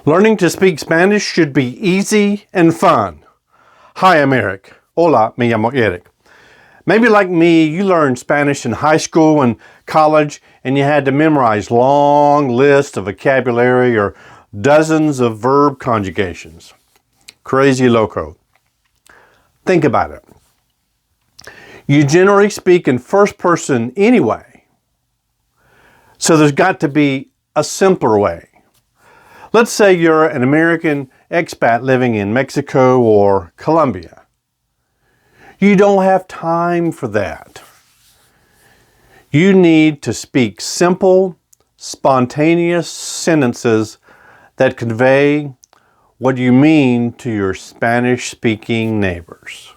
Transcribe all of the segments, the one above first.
Learning to speak Spanish should be easy and fun. Hi, I'm Eric. Hola, me llamo Eric. Maybe like me, you learned Spanish in high school and college, and you had to memorize long lists of vocabulary or dozens of verb conjugations. Crazy loco. Think about it. You generally speak in first person anyway, so there's got to be a simpler way. Let's say you're an American expat living in Mexico or Colombia. You don't have time for that. You need to speak simple, spontaneous sentences that convey what you mean to your Spanish-speaking neighbors.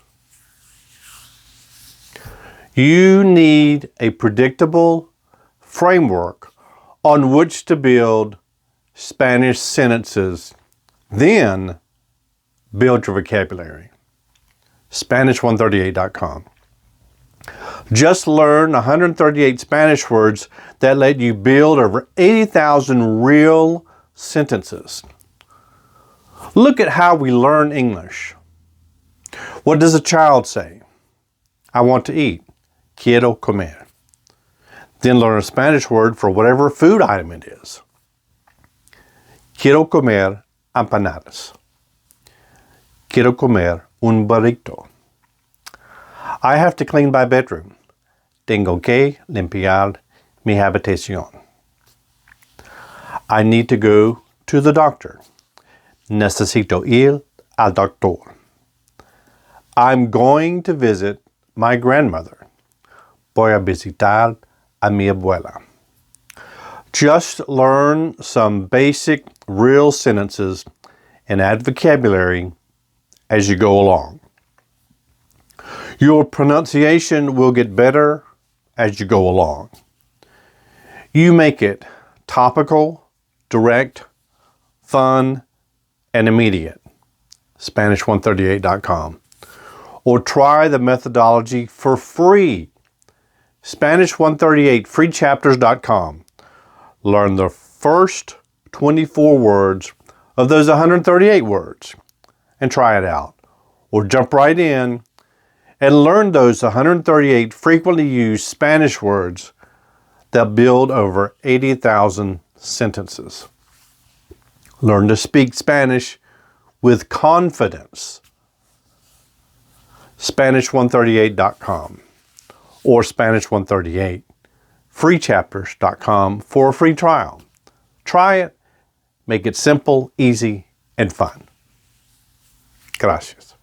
You need a predictable framework on which to build Spanish sentences, then build your vocabulary. Spanish138.com. Just learn 138 Spanish words that let you build over 80,000 real sentences. Look at how we learn English. What does a child say? I want to eat. Quiero comer. Then learn a Spanish word for whatever food item it is. Quiero comer empanadas. Quiero comer un burrito. I have to clean my bedroom. Tengo que limpiar mi habitación. I need to go to the doctor. Necesito ir al doctor. I'm going to visit my grandmother. Voy a visitar a mi abuela. Just learn some basic real sentences and add vocabulary as you go along. Your pronunciation will get better as you go along. You make it topical, direct, fun, and immediate. Spanish138.com. Or try the methodology for free. Spanish138freechapters.com. Learn the first 24 words of those 138 words and try it out. Or jump right in and learn those 138 frequently used Spanish words that build over 80,000 sentences. Learn to speak Spanish with confidence. Spanish138.com or Spanish138freechapters.com for a free trial. Try it, make it simple, easy, and fun. Gracias.